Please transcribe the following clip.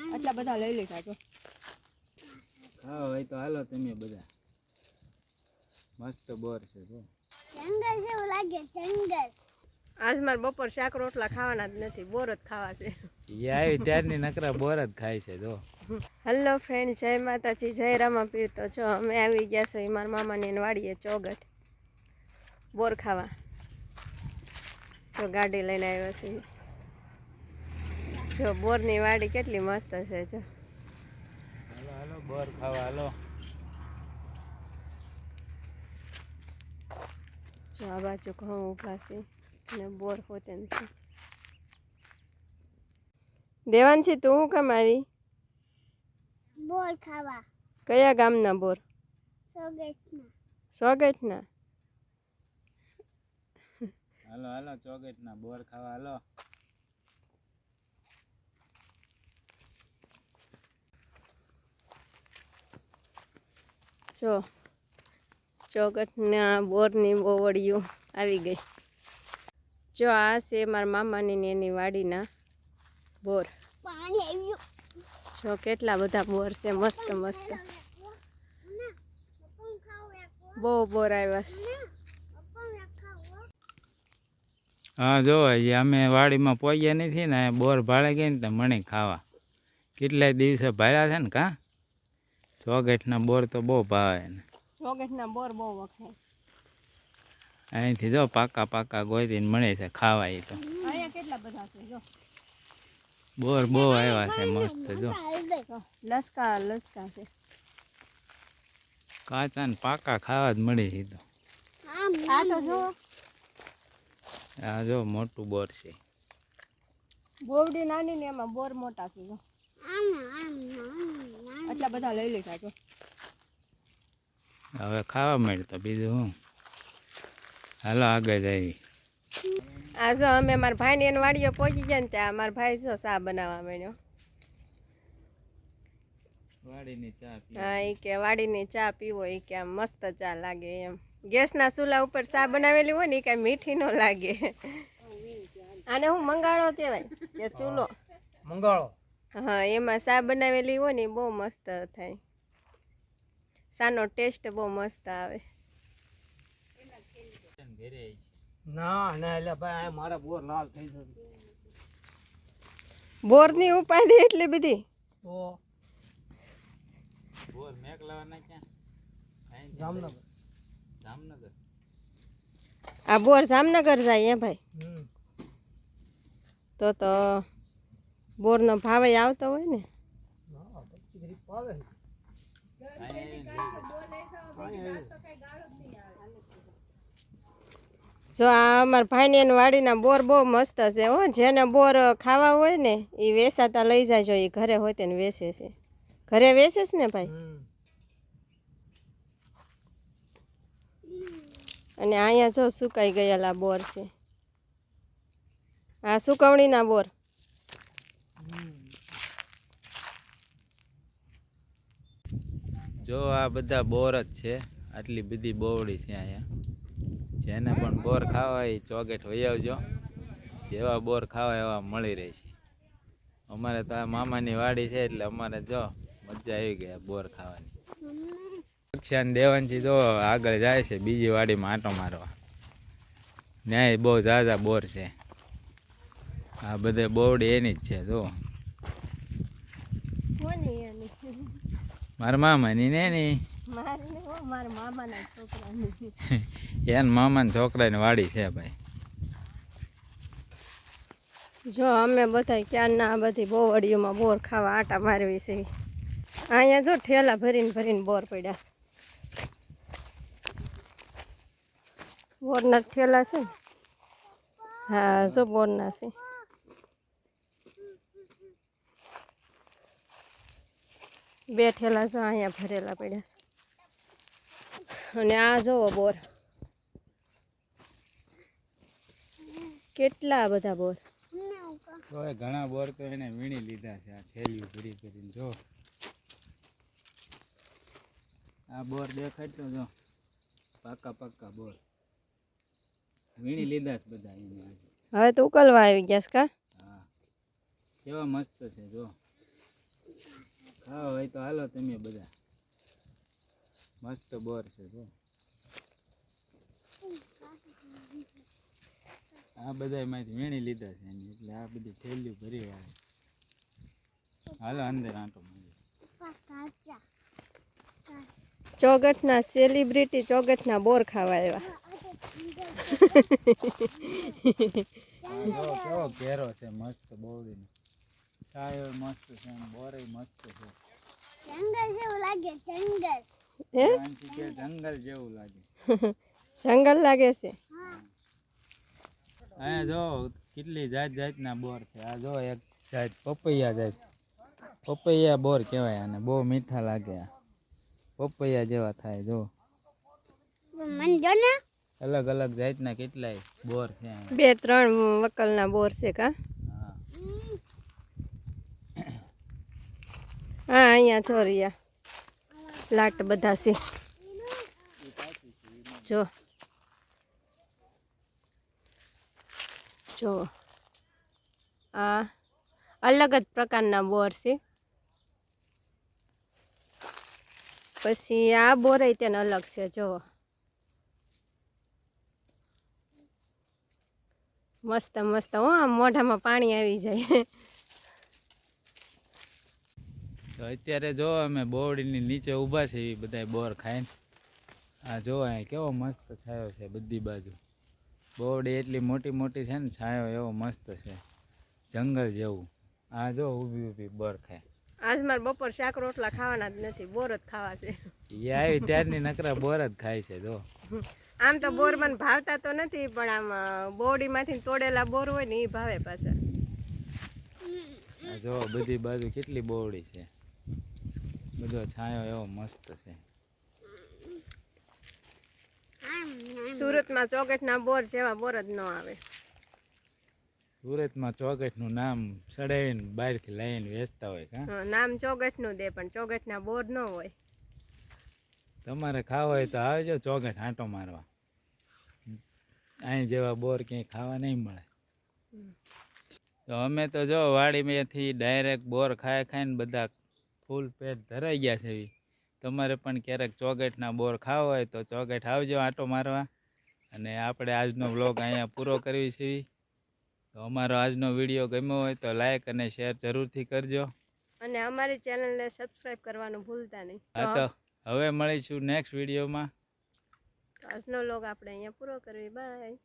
આટલા બધા લઈ લીધા તો હા ભાઈ તો હાલો તમે બધા મસ્ત બોર છે જો જંગલ જેવું લાગે જંગલ આજ મારે બપોર શાક રોટલા ખાવાના જ નથી બોર જ ખાવા છે એ આવી ત્યારની નકરા બોર જ ખાય છે જો હેલો ફ્રેન્ડ જય માતાજી જય રામાપીર તો જો અમે આવી ગયા છે મારા મામાની વાડીએ ચોગઠ બોર ખાવા તો ગાડી લઈને આવ્યા છે જો બોરની વાડી કેટલી મસ્ત છે જો હાલો હાલો બોર ખાવા હાલો જો આ બાજુ ઘઉં ઊભા છે અને બોર હોતે છે દેવાંશી તું શું કામ આવી બોર ખાવા કયા ગામના બોર સોગેટના સોગઠના હાલો હાલો ચોગેટ ના બોર ખાવા હાલો જો ચોગઠના બોરની બોવડીઓ આવી ગઈ જો આ છે મારા મામાની ને એની વાડીના બોર પાણી આવ્યું જો કેટલા બધા બોર છે મસ્ત મસ્ત બહુ બોર આવ્યા છે હા જો હજી અમે વાડીમાં પોગ્યા નથી ને બોર ભાળે ગઈ ને તો મને ખાવા કેટલાય દિવસે ભાળ્યા છે ને કાં ચોગેટના બોર તો બહુ ભાવે ને ચોગઠના બોર બહુ વખાય અહીંથી જો પાકા પાકા ગોતીને મળે છે ખાવા એ તો અહીંયા કેટલા બધા છે જો બોર બહુ આવ્યા છે મસ્ત જો લચકા લચકા છે કાચા ને પાકા ખાવા જ મળે છે તો આ તો જો આ જો મોટું બોર છે બોવડી નાની ને એમાં બોર મોટા છે જો આટલા બધા લઈ લીધા જો હવે ખાવા મળે તો બીજું શું હાલો આગળ જઈએ આ જો અમે મારા ભાઈને એની વાડીએ પહોંચી ગયા ને ત્યાં મારા ભાઈ જો ચા બનાવવા માંડ્યો વાડીની ચા હા એ કે વાડીની ચા પીવો એ કે આમ મસ્ત ચા લાગે એમ ગેસના ચૂલા ઉપર ચા બનાવેલી હોય ને એ કાંઈ મીઠી ન લાગે આને હું મંગાળો કહેવાય કે ચૂલો મંગાળો હા એમાં ચા બનાવેલી હોય ને એ બહુ મસ્ત થાય ચાનો ટેસ્ટ બહુ મસ્ત આવે ના ના એટલે ભાઈ મારા બોર લાલ થઈ જશે બોરની ઉપાધિ એટલી બધી તો બોર મેકલાવાના ક્યાં જામનગર જામનગર આ બોર જામનગર જાય હે ભાઈ હમ તો બોરનો ભાવ આવતો હોય ને ના 25 રીપ આવે જો આ અમારા ભાઈને એની વાડીના બોર બહુ મસ્ત છે હો જેને બોર ખાવા હોય ને એ વેચાતા લઈ જાય જો એ ઘરે હોય તેને વેચે છે ઘરે વેચે છે ને ભાઈ અને અહીંયા જો સુકાઈ ગયેલા બોર છે આ સુકવણીના બોર જો આ બધા બોર જ છે આટલી બધી બોવડી છે અહીંયા જેને પણ બોર ખાવા એ ચોગેટ વહી આવજો જેવા બોર ખાવા એવા મળી રહેશે અમારે તો આ મામાની વાડી છે એટલે અમારે જો મજા આવી ગઈ બોર ખાવાની કક્ષાને દેવાનથી જો આગળ જાય છે બીજી વાડીમાં આંટો મારવા ન્યાય બહુ ઝાઝા બોર છે આ બધે બોવડી એની જ છે જો મારા મામાની ને ની એન મામાના છોકરાની વાડી છે ભાઈ જો અમે બધા ક્યારના આ બધી બોવડીઓમાં બોર ખાવા આટા મારવી છે અહીંયા જો ઠેલા ભરીને ભરીને બોર પડ્યા બોરના ઠેલા છે હા જો બોરના છે બે ઠેલા જો અહીંયા ભરેલા પડ્યા છે અને આ જોવો બોર કેટલા બધા બોર ઘણા બોર તો એને વીણી લીધા છે આ થેલીઓ ભરી ભરીને જો આ બોર દેખાડતો જો પાકા પાકા બોર વીણી લીધા છે બધા એને હવે તો ઉકલવા આવી ગયા છે કા હા કેવા મસ્ત છે જો ખાવા હોય તો હાલો તમે બધા. મસ્ત બોર છે જો. આ બધા એમાંથી વીણી લીધા છે એની, એટલે આ બધી થેલીઓ ભરી વાળી. હાલો અંદર આંટો મારી. કાચા ચોગઠના સેલિબ્રિટી ચોગઠના બોર ખાવા આવ્યા. જો કેવો ઘેરો છે મસ્ત બોરડીનો. છાયો મસ્ત છે અને બોરે મસ્ત છે. જંગલ જેવું લાગે જંગલ. હે આનાથી કે જંગલ જેવું લાગે. જંગલ લાગે છે. અહીંયા જો કેટલી જાત જાતના બોર છે. આ જો એક જાત પપૈયા જાત. પપૈયા બોર કહેવાય આને, બહુ મીઠા લાગે. આ પપૈયા જેવા થાય જો. મને જો ને અલગ અલગ જાતના કેટલાય બોર છે અહીંયા. 2-3 વકલના બોર છે કા. હા હા અહીંયા ચોરિયા લાટ બધા છે જો. જો આ અલગ જ પ્રકારના બોર છે. પછી આ બોર તેને અલગ છે જો. મસ્ત મસ્ત હો, આમ મોઢામાં પાણી આવી જાય. તો અત્યારે જો અમે બોરડીની નીચે ઊભા છે એ બધા બોર ખાઈને. આ જો અહીંયા કેવો મસ્ત છાયો છે બધી બાજુ. બોરડી એટલી મોટી મોટી છે ને, છાયો એવો મસ્ત છે જંગલ જેવું. આ જો ઊભી ઊભી બોર ખાય. આજ મારે બપોર શાક રોટલા ખાવાના જ નથી, બોર જ ખાવા છે. એ આવી ત્યારની નકરા બોર જ ખાય છે જો. આમ તો બોર મને ભાવતા તો નથી, પણ આમ બોરડીમાંથી તોડેલા બોર હોય ને એ ભાવે પાછા. આ જો બધી બાજુ કેટલી બોરડી છે. બધો છાયો એવો મસ્ત છે. સુરતમાં ચોગઠના બોર જેવા બોર જ ન આવે. સુરતમાં ચોગઠનું નામ ચડાવીને બહારથી લઈને વેચતા હોય કા. નામ ચોગઠનું દે પણ ચોગઠના બોર ન હોય. તમારે ખાવા હોય તો આવજો ચોગઠ આંટો મારવા. અહીં જેવા બોર ક્યાંય ખાવા નહીં મળે. તો અમે તો જો વાડીમાંથી ડાયરેક્ટ બોર ખાઈને બધા ફૂલ પેટ ધરાઈ ગયા છે. તમારે પણ ક્યારેક ચોગઠના બોર ખાવા હોય તો ચોગઠ આવજો આંટો મારવા. અને આપણે આજનો વ્લોગ અહીંયા પૂરો કરવી છે. તો અમારો આજનો વિડીયો ગમ્યો હોય તો લાઈક અને શેર જરૂરથી કરજો. અને અમારી ચેનલને સબસ્ક્રાઇબ કરવાનું ભૂલતા નહીં. હા તો હવે મળીશું નેક્સ્ટ વિડીયોમાં. આજનો વ્લોગ આપણે અહીંયા પૂરો કરવી. બાય.